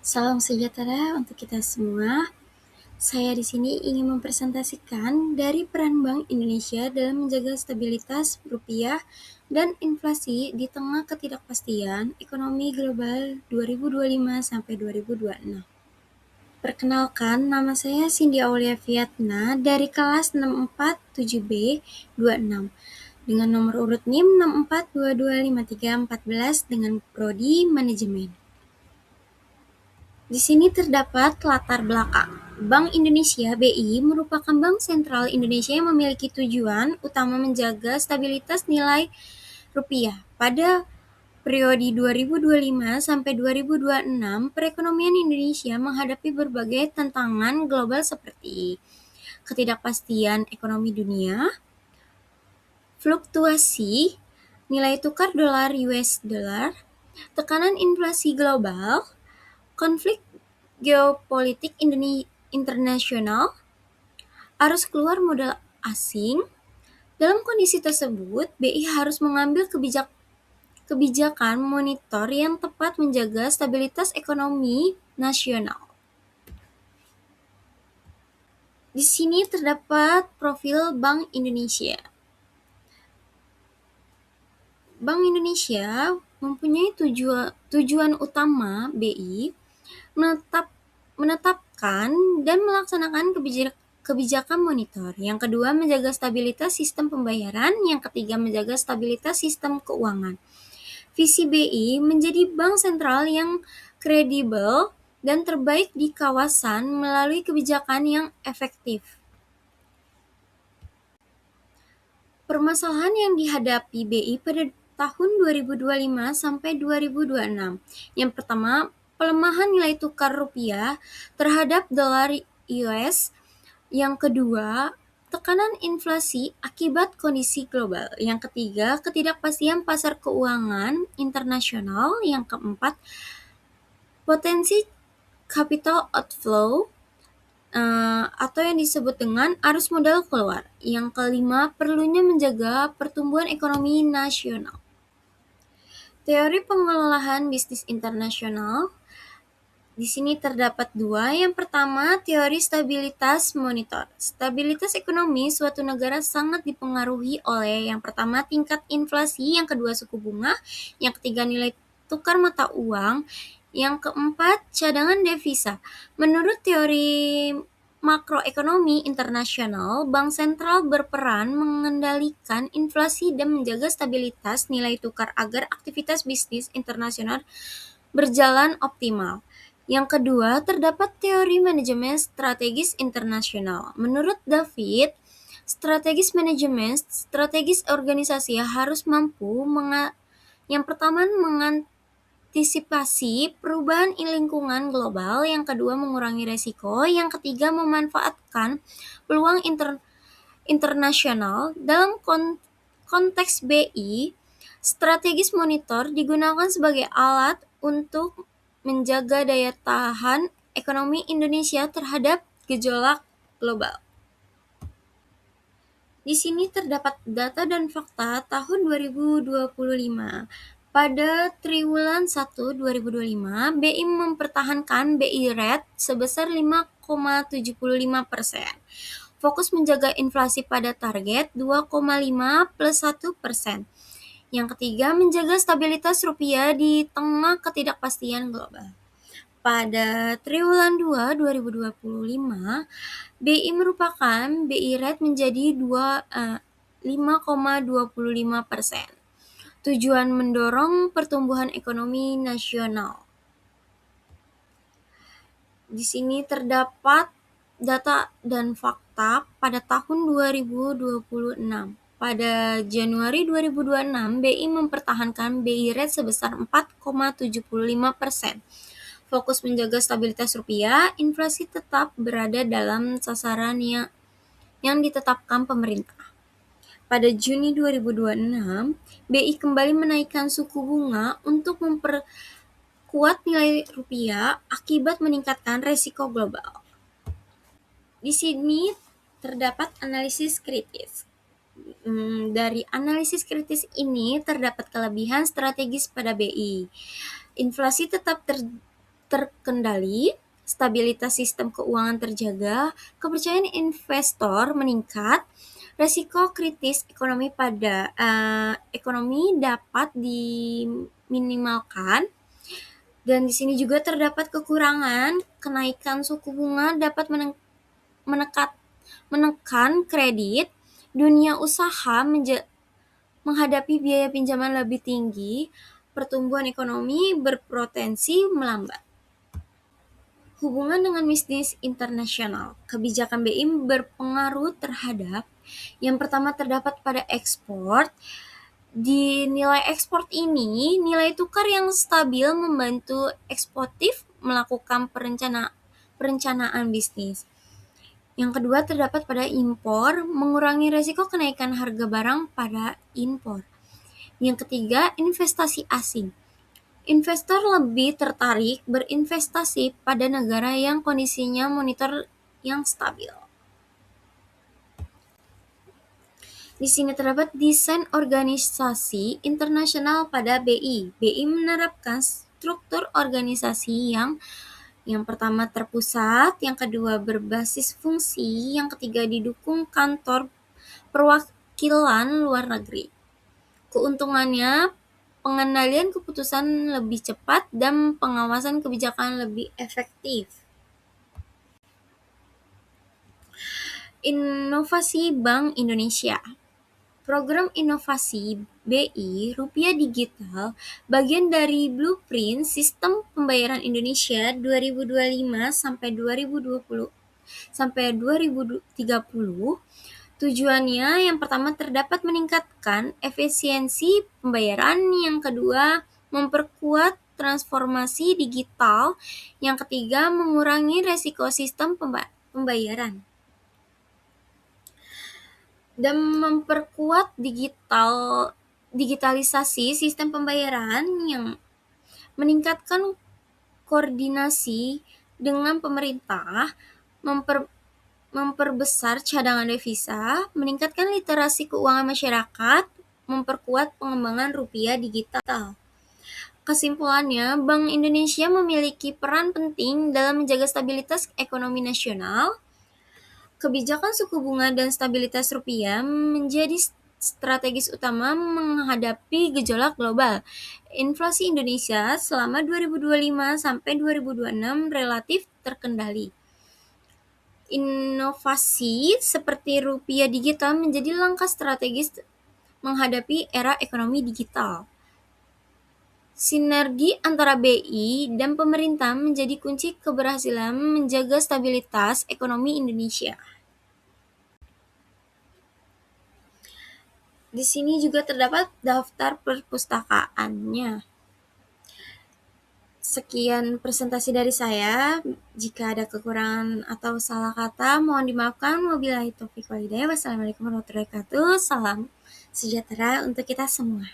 Salam sejahtera untuk kita semua. Saya di sini ingin mempresentasikan dari peran Bank Indonesia dalam menjaga stabilitas rupiah dan inflasi di tengah ketidakpastian ekonomi global 2025 sampai 2026. Perkenalkan, nama saya Cindy Aulia Viatna dari kelas 647B 26 dengan nomor urut NIM 642253411 dengan prodi manajemen. Di sini terdapat latar belakang. Bank Indonesia (BI) merupakan bank sentral Indonesia yang memiliki tujuan utama menjaga stabilitas nilai rupiah. Pada periode 2025 sampai 2026, perekonomian Indonesia menghadapi berbagai tantangan global seperti ketidakpastian ekonomi dunia, fluktuasi nilai tukar dolar US dollar, tekanan inflasi global, konflik geopolitik internasional, arus keluar modal asing. Dalam kondisi tersebut, BI harus mengambil kebijakan moneter yang tepat menjaga stabilitas ekonomi nasional. Di sini terdapat profil Bank Indonesia. Bank Indonesia mempunyai tujuan utama BI menetapkan dan melaksanakan kebijakan moneter. Yang kedua, menjaga stabilitas sistem pembayaran. Yang ketiga, menjaga stabilitas sistem keuangan. Visi BI menjadi bank sentral yang kredibel dan terbaik di kawasan melalui kebijakan yang efektif. Permasalahan yang dihadapi BI pada tahun 2025 sampai 2026. Yang pertama, pelemahan nilai tukar rupiah terhadap dolar US. Yang kedua, tekanan inflasi akibat kondisi global. Yang ketiga, ketidakpastian pasar keuangan internasional. Yang keempat, potensi capital outflow atau yang disebut dengan arus modal keluar. Yang kelima, perlunya menjaga pertumbuhan ekonomi nasional. Teori pengelolaan bisnis internasional. Di sini terdapat dua. Yang pertama, teori stabilitas moneter. Stabilitas ekonomi suatu negara sangat dipengaruhi oleh yang pertama tingkat inflasi, yang kedua suku bunga, yang ketiga nilai tukar mata uang, yang keempat cadangan devisa. Menurut teori makroekonomi internasional, bank sentral berperan mengendalikan inflasi dan menjaga stabilitas nilai tukar agar aktivitas bisnis internasional berjalan optimal. Yang kedua, terdapat teori manajemen strategis internasional. Menurut David, strategis organisasi harus mampu yang pertama mengantisipasi perubahan lingkungan global, yang kedua mengurangi resiko, yang ketiga memanfaatkan peluang internasional. Dalam konteks BI, strategis moneter digunakan sebagai alat untuk menjaga daya tahan ekonomi Indonesia terhadap gejolak global. Di sini terdapat data dan fakta tahun 2025. Pada triwulan 1 2025, BI mempertahankan BI rate sebesar 5,75%. Fokus menjaga inflasi pada target 2,5 plus 1%. Yang ketiga, menjaga stabilitas rupiah di tengah ketidakpastian global. Pada triwulan 2 2025, BI merupakan BI rate menjadi 5,25%. Tujuan mendorong pertumbuhan ekonomi nasional. Di sini terdapat data dan fakta pada tahun 2026. Pada Januari 2026, BI mempertahankan BI rate sebesar 4,75%. Fokus menjaga stabilitas rupiah, inflasi tetap berada dalam sasaran yang ditetapkan pemerintah. Pada Juni 2026, BI kembali menaikkan suku bunga untuk memperkuat nilai rupiah akibat meningkatkan resiko global. Di sini terdapat analisis kritis. Dari analisis kritis ini terdapat kelebihan strategis pada BI. Inflasi tetap terkendali, stabilitas sistem keuangan terjaga, kepercayaan investor meningkat, resiko kritis ekonomi dapat diminimalkan, dan di sini juga terdapat kekurangan, kenaikan suku bunga dapat menekan kredit, dunia usaha menghadapi biaya pinjaman lebih tinggi, pertumbuhan ekonomi berpotensi melambat. Hubungan dengan bisnis internasional. Kebijakan BI berpengaruh terhadap yang pertama terdapat pada ekspor. Di nilai ekspor ini, nilai tukar yang stabil membantu eksportif melakukan perencanaan bisnis. Yang kedua terdapat pada impor, mengurangi resiko kenaikan harga barang pada impor. Yang ketiga, investasi asing. Investor lebih tertarik berinvestasi pada negara yang kondisinya moneter yang stabil. Di sini terdapat desain organisasi internasional pada BI. BI menerapkan struktur organisasi yang pertama terpusat, yang kedua berbasis fungsi, yang ketiga didukung kantor perwakilan luar negeri. Keuntungannya, pengendalian keputusan lebih cepat dan pengawasan kebijakan lebih efektif. Inovasi Bank Indonesia. Program inovasi BI Rupiah Digital bagian dari Blueprint Sistem Pembayaran Indonesia 2025 sampai 2030. Tujuannya yang pertama terdapat meningkatkan efisiensi pembayaran, yang kedua memperkuat transformasi digital, yang ketiga mengurangi resiko sistem pembayaran. Dan memperkuat digitalisasi sistem pembayaran yang meningkatkan koordinasi dengan pemerintah, memperbesar cadangan devisa, meningkatkan literasi keuangan masyarakat, memperkuat pengembangan rupiah digital. Kesimpulannya, Bank Indonesia memiliki peran penting dalam menjaga stabilitas ekonomi nasional. Kebijakan suku bunga dan stabilitas rupiah menjadi strategis utama menghadapi gejolak global. Inflasi Indonesia selama 2025 sampai 2026 relatif terkendali. Inovasi seperti rupiah digital menjadi langkah strategis menghadapi era ekonomi digital. Sinergi antara BI dan pemerintah menjadi kunci keberhasilan menjaga stabilitas ekonomi Indonesia. Di sini juga terdapat daftar perpustakaannya. Sekian presentasi dari saya. Jika ada kekurangan atau salah kata, mohon dimaafkan. Wabillahi taufiq wal hidayah. Wassalamualaikum warahmatullahi wabarakatuh. Salam sejahtera untuk kita semua.